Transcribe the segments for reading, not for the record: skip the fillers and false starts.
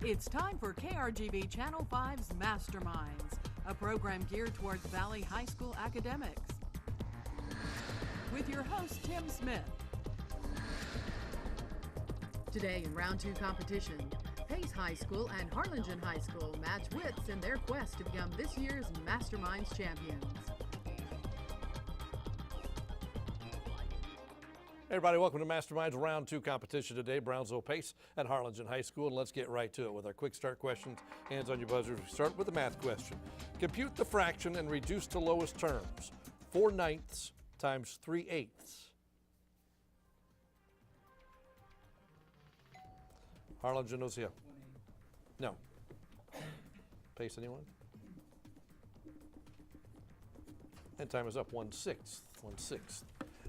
It's time for KRGV Channel 5's Masterminds, a program geared towards Valley High School academics. With your host, Tim Smith. Today in Round 2 competition, Pace High School and Harlingen High School match wits in their quest to become this year's Masterminds champions. Hey everybody, welcome to Masterminds Round 2 competition today, Brownsville Pace at Harlingen High School. And let's get right to it with our quick start questions. Hands on your buzzers. We start with the math question. Compute the fraction and reduce to lowest terms. 4/9 times 3/8. Harlingen, Osea. No. Pace, anyone? And time is up. 1/6. 1/6.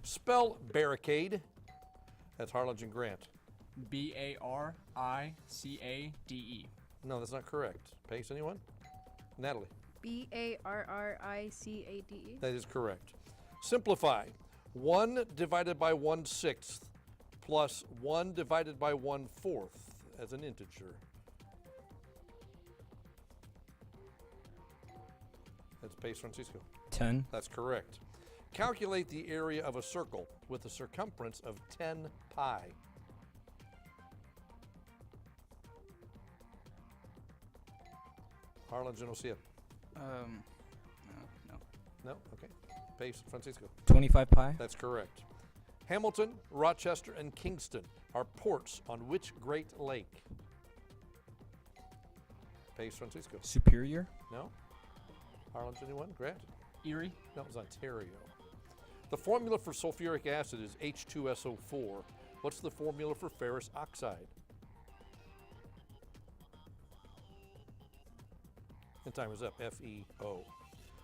Spell barricade. That's Harlingen Grant. B-A-R-I-C-A-D-E. No, that's not correct. Pace, anyone? Natalie. B-A-R-R-I-C-A-D-E. That is correct. Simplify. 1 divided by 1/6 plus 1 divided by 1/4 as an integer. That's Pace, Francisco. 10. That's correct. Calculate the area of a circle with a circumference of 10 pi. Harlingen, Osea. No. No? Okay. Pace, Francisco. 25 pi. That's correct. Hamilton, Rochester, and Kingston are ports on which Great Lake? Pace, Francisco. Superior. No? Harlingen, anyone? Grant? Erie. No, it was Ontario. The formula for sulfuric acid is H2SO4. What's the formula for ferrous oxide? And time is up. FeO.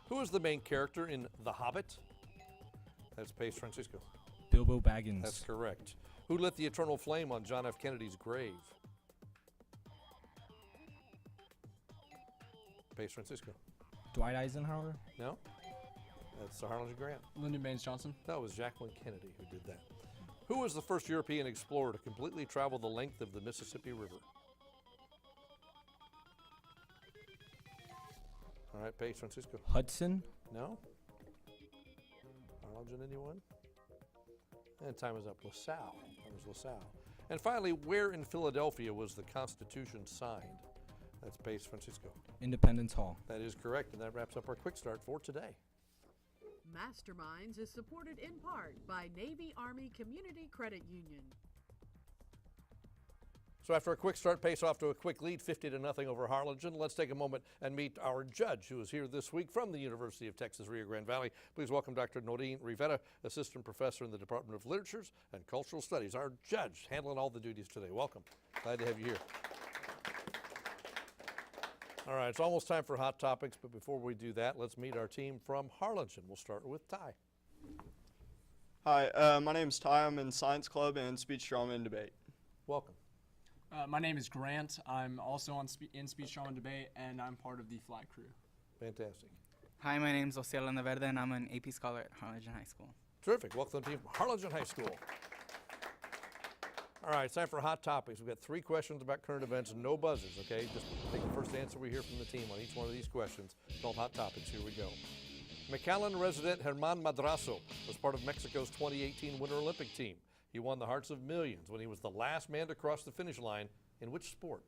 Who is the main character in The Hobbit? That's Pace, Francisco. Bilbo Baggins. That's correct. Who lit the eternal flame on John F. Kennedy's grave? Pace, Francisco. Dwight Eisenhower. No? That's Harlingen Grant. Lyndon Baines Johnson. That was Jacqueline Kennedy who did that. Who was the first European explorer to completely travel the length of the Mississippi River? All right, Pace, Francisco. Hudson. No? Harlingen, anyone? And time is up. LaSalle. That was LaSalle. And finally, where in Philadelphia was the Constitution signed? That's Pace, Francisco. Independence Hall. That is correct, and that wraps up our quick start for today. Masterminds is supported in part by Navy Army Community Credit Union. So after a quick start, Pace off to a quick lead, 50-0 over Harlingen. Let's take a moment and meet our judge who is here this week from the University of Texas, Rio Grande Valley. Please welcome Dr. Noreen Rivera, Assistant Professor in the Department of Literatures and Cultural Studies, our judge handling all the duties today. Welcome. Glad to have you here. All right, it's almost time for Hot Topics, but before we do that, let's meet our team from Harlingen. We'll start with Ty. Hi, my name is Ty. I'm in Science Club and Speech Drama and Debate. Welcome. My name is Grant. I'm also in Speech Drama and Debate, and I'm part of the flag crew. Fantastic. Hi, my name is Osea Landaverde, and I'm an AP Scholar at Harlingen High School. Terrific. Welcome to the team from Harlingen High School. All right, it's time for Hot Topics. We've got 3 questions about current events, no buzzers, okay? Just take the first answer we hear from the team on each one of these questions. Called Hot Topics. Here we go. McAllen resident Herman Madrazo was part of Mexico's 2018 Winter Olympic team. He won the hearts of millions when he was the last man to cross the finish line. In which sport?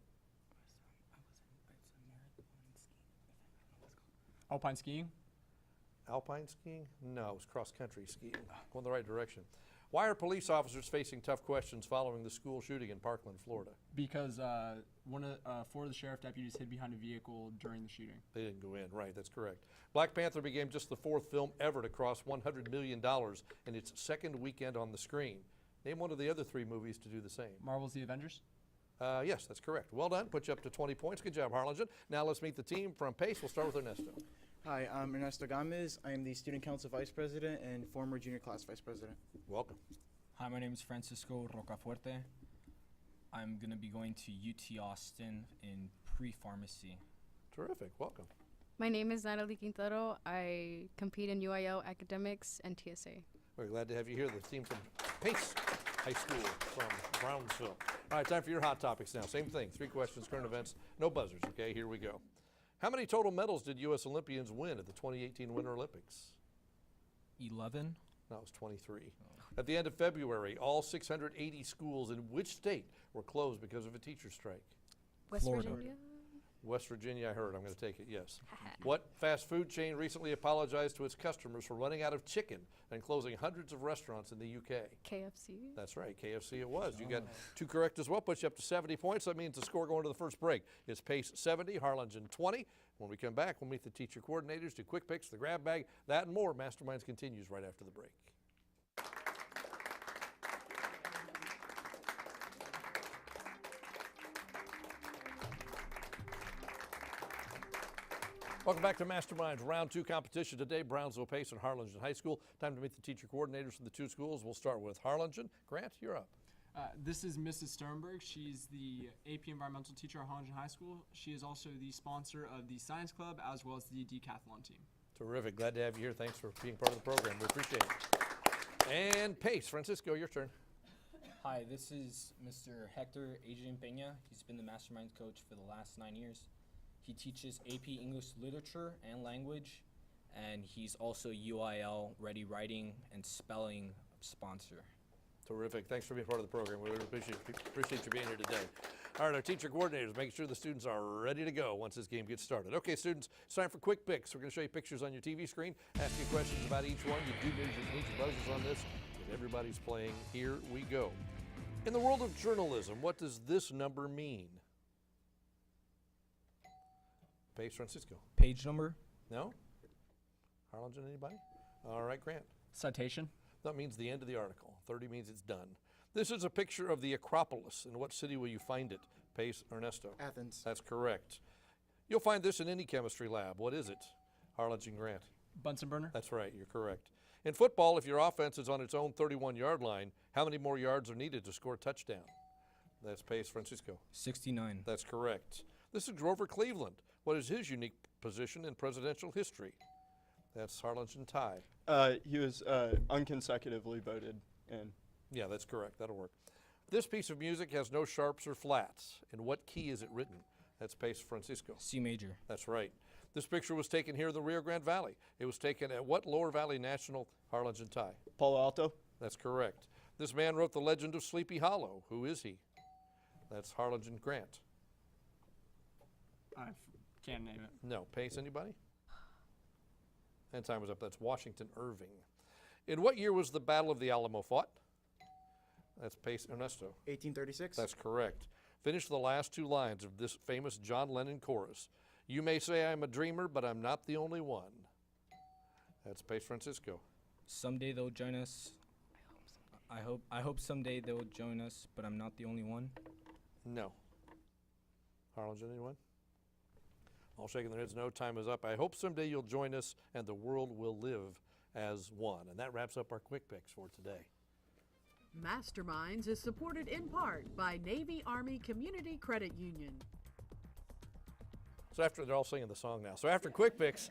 Alpine skiing? Alpine skiing? No, it was cross-country skiing. Going the right direction. Why are police officers facing tough questions following the school shooting in Parkland, Florida? Because 4 of the sheriff deputies hid behind a vehicle during the shooting. They didn't go in, right, that's correct. Black Panther became just the 4th film ever to cross $100 million in its 2nd weekend on the screen. Name one of the other 3 movies to do the same. Marvel's The Avengers? Yes, that's correct. Well done. Put you up to 20 points. Good job, Harlingen. Now let's meet the team from Pace. We'll start with Ernesto. Hi, I'm Ernesto Gomez. I am the Student Council Vice President and former Junior Class Vice President. Welcome. Hi, my name is Francisco Rocafuerte. I'm going to be going to UT Austin in pre-pharmacy. Terrific. Welcome. My name is Natalie Quintero. I compete in UIL Academics and TSA. We're glad to have you here. The team from Pace High School from Brownsville. All right, time for your hot topics now. Same thing, 3 questions, current events, no buzzers, okay? Here we go. How many total medals did U.S. Olympians win at the 2018 Winter Olympics? 11. No, it was 23. At the end of February, all 680 schools in which state were closed because of a teacher strike? West Florida. Virginia. West Virginia, I heard. I'm going to take it, yes. What fast food chain recently apologized to its customers for running out of chicken and closing hundreds of restaurants in the UK? KFC. That's right, KFC it was. You got 2 correct as well, puts you up to 70 points. That means the score going to the first break is Pace 70, Harlingen 20. When we come back, we'll meet the teacher coordinators, do quick picks, the grab bag, that and more. Masterminds continues right after the break. Welcome back to Masterminds Round 2 competition today, Brownsville Pace and Harlingen High School. Time to meet the teacher coordinators from the 2 schools. We'll start with Harlingen. Grant, you're up. This is Mrs. Sternberg. She's the AP Environmental teacher at Harlingen High School. She is also the sponsor of the Science Club as well as the decathlon team. Terrific. Glad to have you here. Thanks for being part of the program. We appreciate it. And Pace, Francisco, your turn. Hi, this is Mr. Hector Adrian Peña. He's been the Mastermind coach for the last 9 years. He teaches AP English Literature and Language, and he's also UIL Ready Writing and Spelling sponsor. Terrific. Thanks for being part of the program. We really appreciate you being here today. All right, our teacher coordinators, making sure the students are ready to go once this game gets started. Okay, students, it's time for quick picks. We're going to show you pictures on your TV screen, ask you questions about each one. You do need your buzzers on this, because everybody's playing. Here we go. In the world of journalism, what does this number mean? Pace, Francisco. Page number? No? Harlingen, anybody? All right, Grant. Citation. That means the end of the article. 30 means it's done. This is a picture of the Acropolis. In what city will you find it? Pace, Ernesto. Athens. That's correct. You'll find this in any chemistry lab. What is it? Harlingen, Grant. Bunsen burner. That's right, you're correct. In football, if your offense is on its own 31-yard line, how many more yards are needed to score a touchdown? That's Pace, Francisco. 69. That's correct. This is Grover Cleveland. What is his unique position in presidential history? That's Harlingen tie. He was unconsecutively voted in. Yeah, that's correct. That'll work. This piece of music has no sharps or flats. In what key is it written? That's Pace, Francisco. C major. That's right. This picture was taken here in the Rio Grande Valley. It was taken at what Lower Valley National? Harlingen tie. Palo Alto. That's correct. This man wrote The Legend of Sleepy Hollow. Who is he? That's Harlingen Grant. I can't name it. No. Pace, anybody? And time was up. That's Washington Irving. In what year was the Battle of the Alamo fought? That's Pace, Ernesto. 1836. That's correct. Finish the last 2 lines of this famous John Lennon chorus. You may say I'm a dreamer, but I'm not the only one. That's Pace, Francisco. Someday they'll join us. I hope someday they'll join us, but I'm not the only one. No. Harlingen, anyone? All shaking their heads no. Time is up. I hope someday you'll join us and the world will live as one. And that wraps up our quick picks for today. Masterminds is supported in part by Navy Army Community Credit Union. So after, they're all singing the song now. So after quick picks,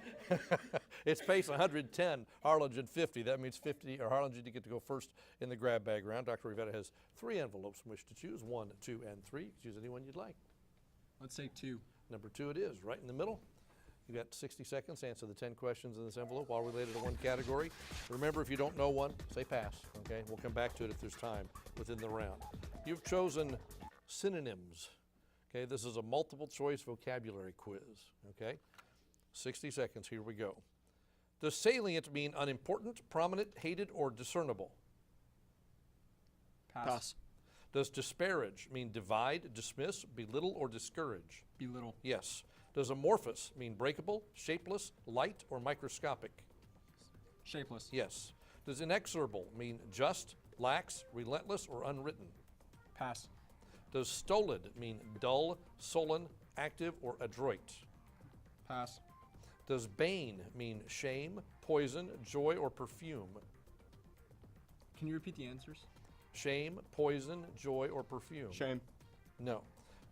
it's Pace 110, Harlingen 50. That means 50, or Harlingen, you get to go first in the grab bag round. Dr. Rivetta has 3 envelopes from which to choose, 1, 2, and 3. Choose any one you'd like. Let's take 2. Number 2 it is, right in the middle. You got 60 seconds to answer the 10 questions in this envelope, all related to one category. Remember, if you don't know one, say pass, okay? We'll come back to it if there's time within the round. You've chosen synonyms, okay? This is a multiple choice vocabulary quiz, okay? 60 seconds, here we go. Does salient mean unimportant, prominent, hated, or discernible? Pass. Does disparage mean divide, dismiss, belittle, or discourage? Belittle. Yes. Does amorphous mean breakable, shapeless, light, or microscopic? Shapeless. Yes. Does inexorable mean just, lax, relentless, or unwritten? Pass. Does stolid mean dull, sullen, active, or adroit? Pass. Does bane mean shame, poison, joy, or perfume? Can you repeat the answers? Shame, poison, joy, or perfume? Shame. No.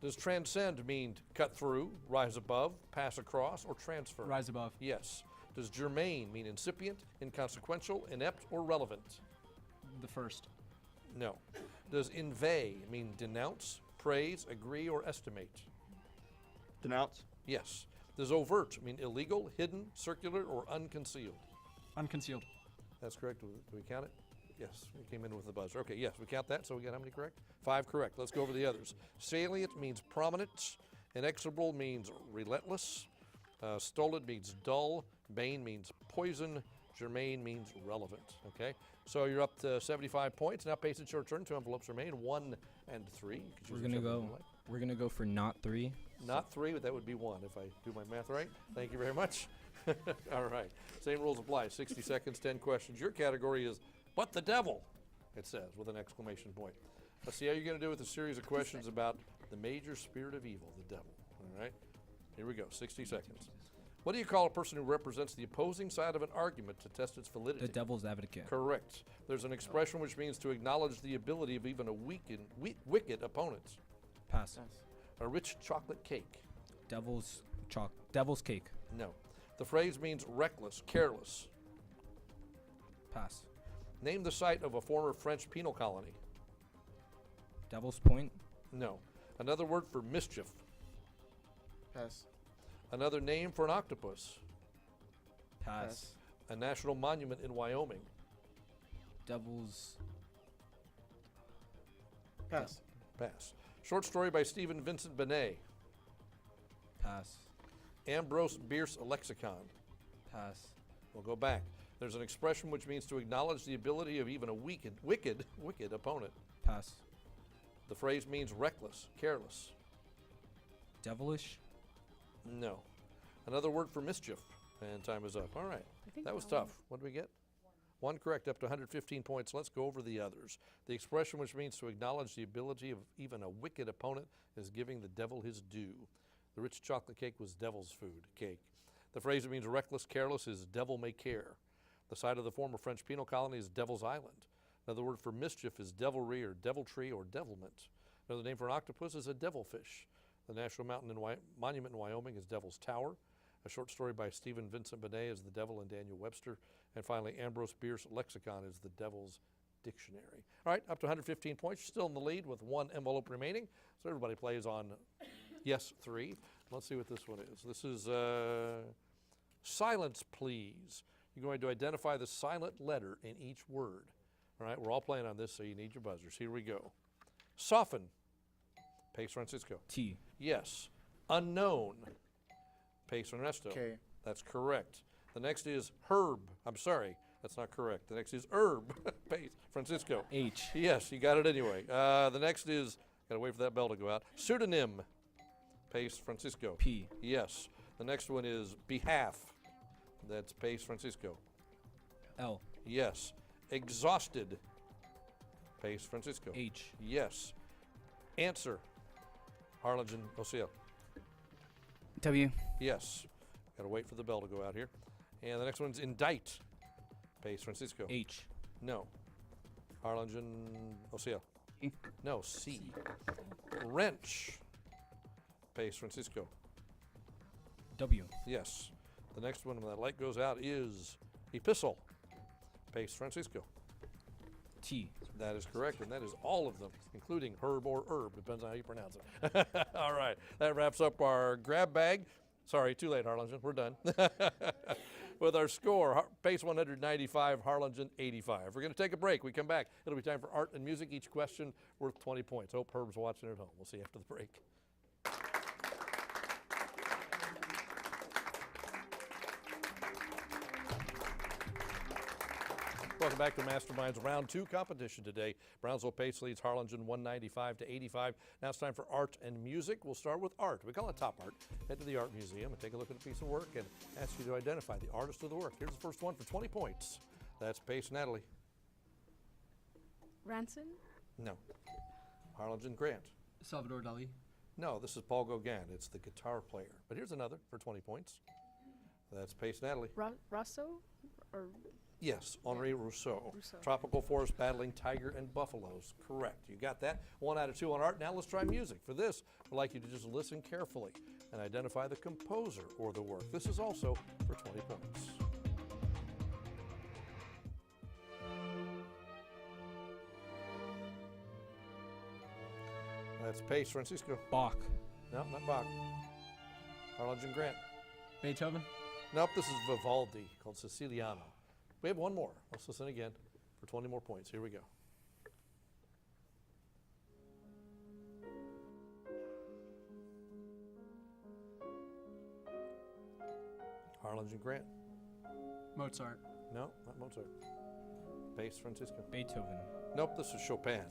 Does transcend mean cut through, rise above, pass across, or transfer? Rise above. Yes. Does germane mean incipient, inconsequential, inept, or relevant? The first. No. Does inveigh mean denounce, praise, agree, or estimate? Denounce. Yes. Does overt mean illegal, hidden, circular, or unconcealed? Unconcealed. That's correct. Do we count it? Yes, we came in with the buzzer. Okay, yes, we count that. So we got how many correct? 5 correct. Let's go over the others. Salient means prominent. Inexorable means relentless. Stolid means dull. Bane means poison. Germain means relevant. Okay, so you're up to 75 points. Now, Pace, it's your turn. 2 envelopes remain, 1 and 3. You can choose whichever one you like. We're gonna go for not 3. Not 3, but that would be 1 if I do my math right. Thank you very much. All right, same rules apply. 60 seconds, 10 questions. Your category is "But the devil," it says, with an exclamation point. Let's see how you're going to do with a series of questions about the major spirit of evil, the devil. All right, here we go. 60 seconds. What do you call a person who represents the opposing side of an argument to test its validity? The devil's advocate. Correct. There's an expression which means to acknowledge the ability of even a wicked opponent. Pass. A rich chocolate cake. Devil's cake. No. The phrase means reckless, careless. Pass. Name the site of a former French penal colony. Devil's Point. No. Another word for mischief. Pass. Another name for an octopus. Pass. A national monument in Wyoming. Devil's. Pass. Pass. Short story by Stephen Vincent Benet. Pass. Ambrose Bierce lexicon. Pass. We'll go back. There's an expression which means to acknowledge the ability of even a wicked opponent. Pass. The phrase means reckless, careless. Devilish. No. Another word for mischief. And time is up. All right. That was tough. What did we get? 1 correct, up to 115 points. Let's go over the others. The expression which means to acknowledge the ability of even a wicked opponent is giving the devil his due. The rich chocolate cake was devil's food, cake. The phrase that means reckless, careless is devil may care. The site of the former French penal colony is Devil's Island. Another word for mischief is devilry or deviltry or devilment. Another name for an octopus is a devilfish. The national monument in Wyoming is Devil's Tower. A short story by Stephen Vincent Benet is The Devil and Daniel Webster. And finally, Ambrose Bierce lexicon is The Devil's Dictionary. All right, up to 115 points. You're still in the lead with 1 envelope remaining. So everybody plays on yes 3. Let's see what this one is. This is silence, please. You're going to identify the silent letter in each word. All right, we're all playing on this, so you need your buzzers. Here we go. Soften. Pace Francisco. T. Yes. Unknown. Pace Ernesto. K. That's correct. The next is herb. I'm sorry, that's not correct. The next is herb. Pace Francisco. H. Yes, you got it anyway. The next is, gotta wait for that bell to go out. Pseudonym. Pace Francisco. P. Yes. The next one is behalf. That's Pace Francisco. L. Yes. Exhausted. Pace Francisco. H. Yes. Answer. Harlingen Osea. W. Yes. Got to wait for the bell to go out here. And the next one's indict. Pace Francisco. H. No. Harlingen Osea. E. No. C. Wrench. Pace Francisco. W. Yes. The next one, when that light goes out, is epistle. Pace Francisco. T. That is correct, and that is all of them, including herb or herb, depends on how you pronounce it. All right, that wraps up our grab bag. Sorry, too late, Harlingen, we're done. With our score, Pace 195, Harlingen 85. We're going to take a break. We come back. It'll be time for art and music, each question worth 20 points. Hope Herb's watching at home. We'll see you after the break. Welcome back to Masterminds Round 2 competition today. Brownsville Pace leads Harlingen 195-85. Now it's time for art and music. We'll start with art. We call it top art. Head to the art museum and take a look at a piece of work and ask you to identify the artist of the work. Here's the first one for 20 points. That's Pace Natalie. Ranson? No. Harlingen Grant. Salvador Dali. No, this is Paul Gauguin. It's the guitar player. But here's another for 20 points. That's Pace Natalie. Rosso? Or Yes, Henri Rousseau. Rousseau. Tropical forest battling tiger and buffaloes. Correct. You got that. 1 out of 2 on art. Now let's try music. For this, I'd like you to just listen carefully and identify the composer or the work. This is also for 20 points. That's Pace. Francisco. Bach. No, not Bach. Harlingen Grant. Beethoven. Nope, this is Vivaldi, called Siciliano. We have one more. Let's listen again for 20 more points. Here we go. Harlingen Grant. Mozart. No, not Mozart. Pace. Francisco. Beethoven. Nope, this is Chopin.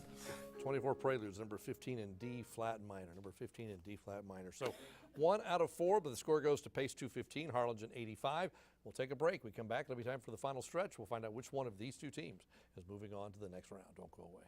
24 Preludes, number 15 in D flat minor. Number 15 in D flat minor. So 1 out of 4, but the score goes to Pace 215, Harlingen 85. We'll take a break. We come back. It'll be time for the final stretch. We'll find out which one of these two teams is moving on to the next round. Don't go away.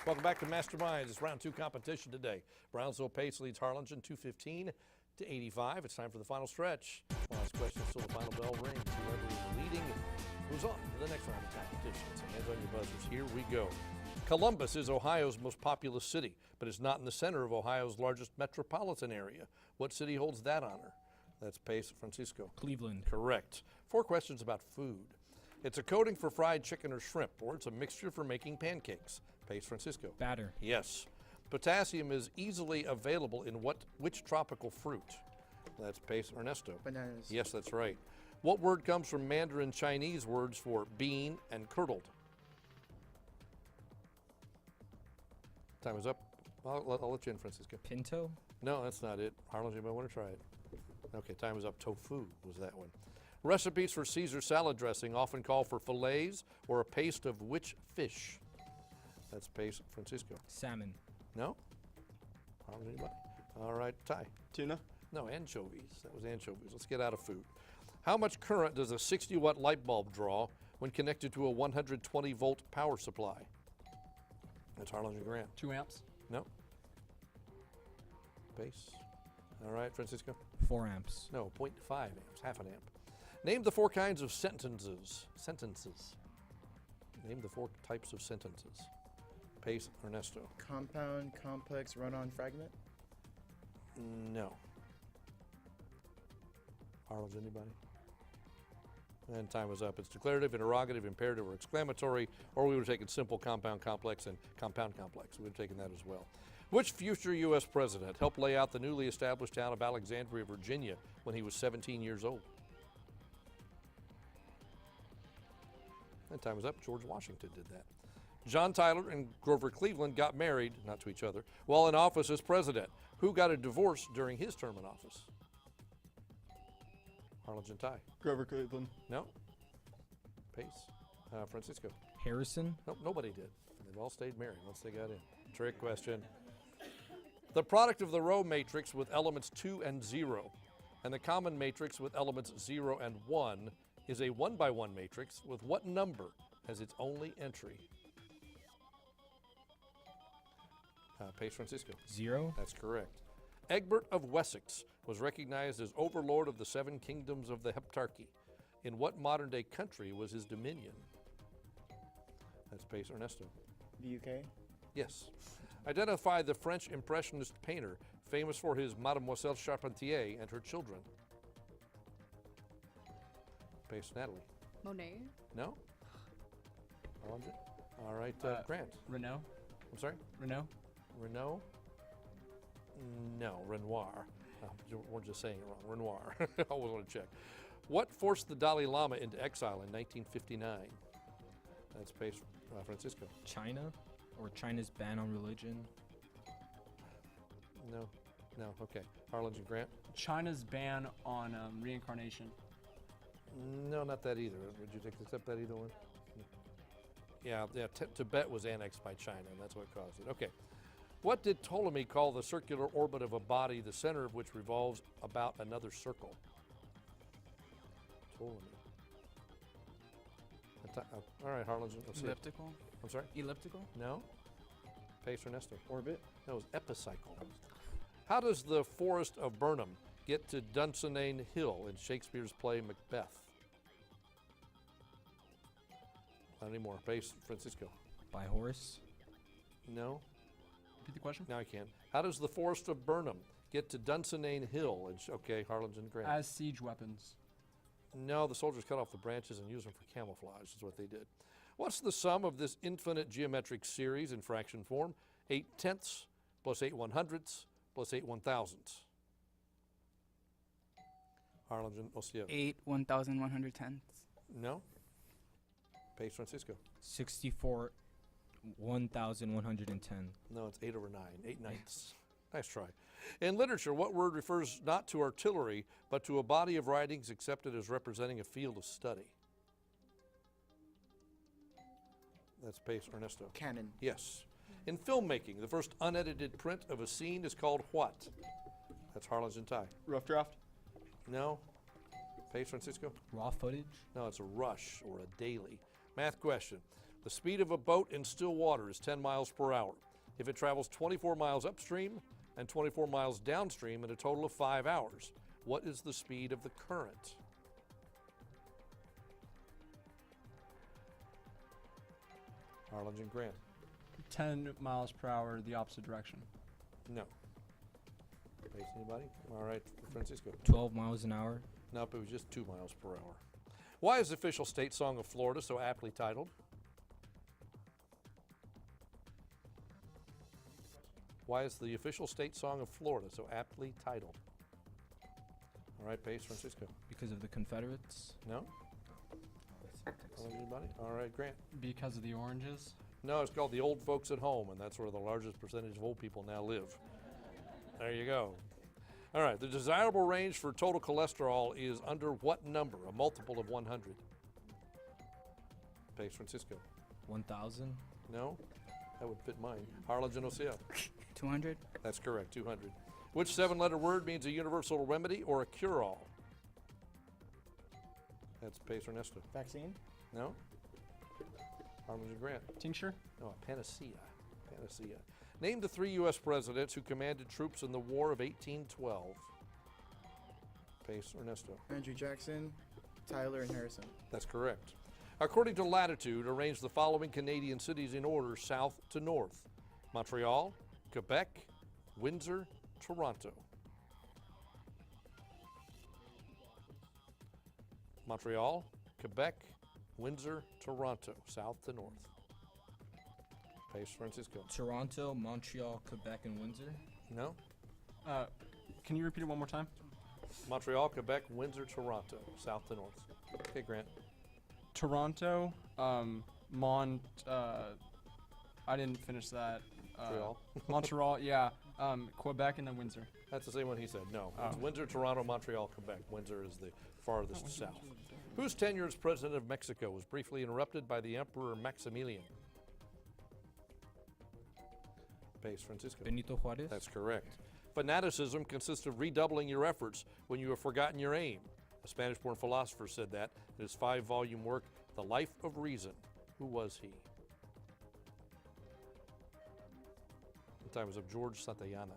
Welcome back to Masterminds. It's round 2 competition today. Brownsville Pace leads Harlingen 215 to 85. It's time for the final stretch. Last question until the final bell rings. Whoever is leading moves on to the next round of competition. So hands on your buzzers. Here we go. Columbus is Ohio's most populous city, but it's not in the center of Ohio's largest metropolitan area. What city holds that honor? That's Pace. Francisco. Cleveland. Correct. 4 questions about food. It's a coating for fried chicken or shrimp, or it's a mixture for making pancakes. Pace. Francisco. Batter. Yes. Potassium is easily available in which tropical fruit? That's Pace. Ernesto. Bananas. Yes, that's right. What word comes from Mandarin Chinese words for bean and curdled? Time is up. I'll let you in, Francisco. Pinto. No, that's not it. Harlan, anybody want to try it? Okay, time is up. Tofu was that one. Recipes for Caesar salad dressing often call for fillets or a paste of which fish? That's Pace. Francisco. Salmon. No? Harlan, anybody? All right, Ty. Tuna. No, anchovies. That was anchovies. Let's get out of food. How much current does a 60-watt light bulb draw when connected to a 120-volt power supply? That's Harlingen Grant. 2 amps. No? Pace. All right, Francisco. 4 amps. No, 0.5 amps, half an amp. Name the 4 kinds of sentences. Sentences. Name the 4 types of sentences. Pace. Ernesto. Compound, complex, run-on, fragment. No. Harlan's anybody? And time is up. It's declarative, interrogative, imperative, or exclamatory, or we would have taken simple, compound, complex, and compound, complex. We would have taken that as well. Which future U.S. president helped lay out the newly established town of Alexandria, Virginia, when he was 17 years old? And time is up. George Washington did that. John Tyler and Grover Cleveland got married, not to each other, while in office as president. Who got a divorce during his term in office? Harlingen Ty. Grover Cleveland. No. Pace. Francisco. Harrison. Nope, nobody did. They've all stayed married once they got in. Trick question. The product of the row matrix with elements 2 and 0 and the common matrix with elements 0 and 1 is a 1-by-1 matrix with what number as its only entry? Pace. Francisco. 0. That's correct. Egbert of Wessex was recognized as overlord of the 7 kingdoms of the Heptarchy. In what modern-day country was his dominion? That's Pace. Ernesto. The UK. Yes. Identify the French Impressionist painter famous for his Mademoiselle Charpentier and her children. Pace. Natalie. Monet. No? Harlingen? All right, Grant. Renault. I'm sorry? Renault. Renault? No, Renoir. We're just saying it wrong. Renoir. I always want to check. What forced the Dalai Lama into exile in 1959? That's Pace. Francisco. China, or China's ban on religion. No. Okay. Harlingen Grant. China's ban on reincarnation. No, not that either. Would you accept that either one? Yeah. Tibet was annexed by China, and that's what caused it. Okay. What did Ptolemy call the circular orbit of a body, the center of which revolves about another circle? Ptolemy. All right, Harlingen. Let's see. Elliptical. I'm sorry? Elliptical. No? Pace. Ernesto. Orbit. No, it was epicycle. How does the Forest of Burnham get to Dunsinane Hill in Shakespeare's play Macbeth? Not anymore. Pace. Francisco. By horse. No? Repeat the question. Now I can. How does the Forest of Burnham get to Dunsinane Hill? Okay, Harlingen Grant. As siege weapons. No, the soldiers cut off the branches and used them for camouflage, is what they did. What's the sum of this infinite geometric series in fraction form? 8/10 plus 8/100 plus 8/1000. Harlingen, Osceola. 8 1,110. No? Pace, Francisco. 64 1,110. No, it's 8/9, 8/9. Nice try. In literature, what word refers not to artillery, but to a body of writings accepted as representing a field of study? That's Pace, Ernesto. Canon. Yes. In filmmaking, the first unedited print of a scene is called what? That's Harlingen tie. Rough draft. No? Pace, Francisco? Raw footage? No, it's a rush or a daily. Math question. The speed of a boat in still water is 10 miles per hour. If it travels 24 miles upstream and 24 miles downstream in a total of 5 hours, what is the speed of the current? Harlingen Grant. 10 miles per hour, the opposite direction. No. Pace, anybody? All right, Francisco. 12 miles an hour? Nope, it was just 2 miles per hour. Why is the official state song of Florida so aptly titled? Why is the official state song of Florida so aptly titled? All right, Pace, Francisco. Because of the Confederates? No? Anybody? All right, Grant. Because of the oranges. No, it's called The Old Folks at Home, and that's where the largest percentage of old people now live. There you go. All right, the desirable range for total cholesterol is under what number? A multiple of 100. Pace, Francisco. 1,000? No? That would fit mine. Harlingen, Osceola. 200. That's correct, 200. Which 7-letter word means a universal remedy or a cure-all? That's Pace, Ernesto. Vaccine. No? Harlingen Grant. Tincture. No, a panacea. Panacea. Name the 3 U.S. presidents who commanded troops in the War of 1812. Pace, Ernesto. Andrew Jackson, Tyler, and Harrison. That's correct. According to latitude, arrange the following Canadian cities in order, south to north. Montreal, Quebec, Windsor, Toronto. Montreal, Quebec, Windsor, Toronto, south to north. Pace, Francisco. Toronto, Montreal, Quebec, and Windsor? No? Can you repeat it one more time? Montreal, Quebec, Windsor, Toronto, south to north. Okay, Grant. Toronto, I didn't finish that. Montreal. Montreal, yeah. Quebec and then Windsor. That's the same one he said. No. It's Windsor, Toronto, Montreal, Quebec. Windsor is the farthest south. Whose tenure as president of Mexico was briefly interrupted by the Emperor Maximilian? Pace, Francisco. Benito Juarez? That's correct. Fanaticism consists of redoubling your efforts when you have forgotten your aim. A Spanish-born philosopher said that in his 5-volume work, The Life of Reason. Who was he? The time was of George Santayana.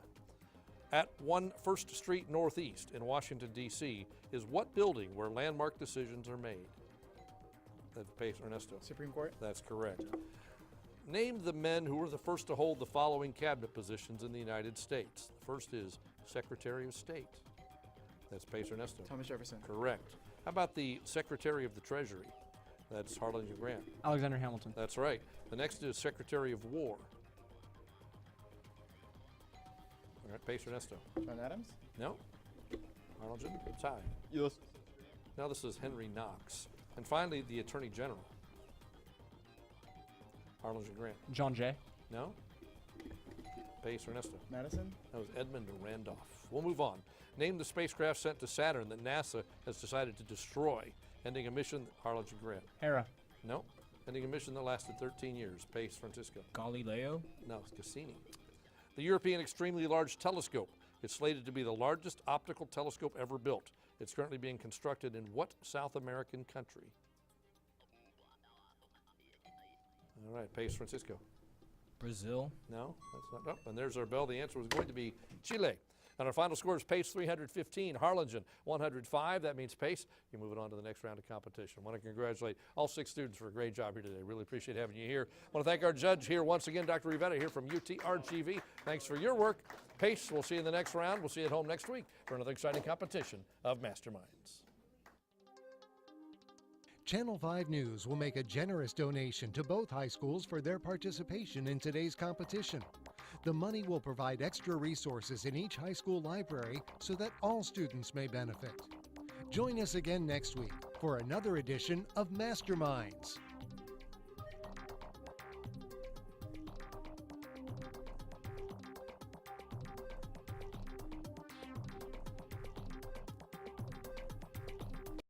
At 1 First Street Northeast in Washington, D.C., is what building where landmark decisions are made? That's Pace, Ernesto. Supreme Court. That's correct. Name the men who were the first to hold the following cabinet positions in the United States. The first is Secretary of State. That's Pace, Ernesto. Thomas Jefferson. Correct. How about the Secretary of the Treasury? That's Harlingen Grant. Alexander Hamilton. That's right. The next is Secretary of War. All right, Pace, Ernesto. John Adams. No? Harlingen? Tie. Ulysses. Now this is Henry Knox. And finally, the Attorney General. Harlingen Grant. John Jay. No? Pace, Ernesto. Madison. That was Edmund Randolph. We'll move on. Name the spacecraft sent to Saturn that NASA has decided to destroy, ending a mission. Harlingen Grant. Hera. No. Ending a mission that lasted 13 years. Pace, Francisco. Galileo? No, it's Cassini. The European Extremely Large Telescope is slated to be the largest optical telescope ever built. It's currently being constructed in what South American country? All right, Pace, Francisco. Brazil? No, that's not. Nope. And there's our bell. The answer was going to be Chile. And our final score is Pace 315, Harlingen 105. That means Pace, you're moving on to the next round of competition. I want to congratulate all 6 students for a great job here today. Really appreciate having you here. I want to thank our judge here once again, Dr. Rivetta here from UTRGV. Thanks for your work. Pace, we'll see you in the next round. We'll see you at home next week for another exciting competition of Masterminds. Channel 5 News will make a generous donation to both high schools for their participation in today's competition. The money will provide extra resources in each high school library so that all students may benefit. Join us again next week for another edition of Masterminds.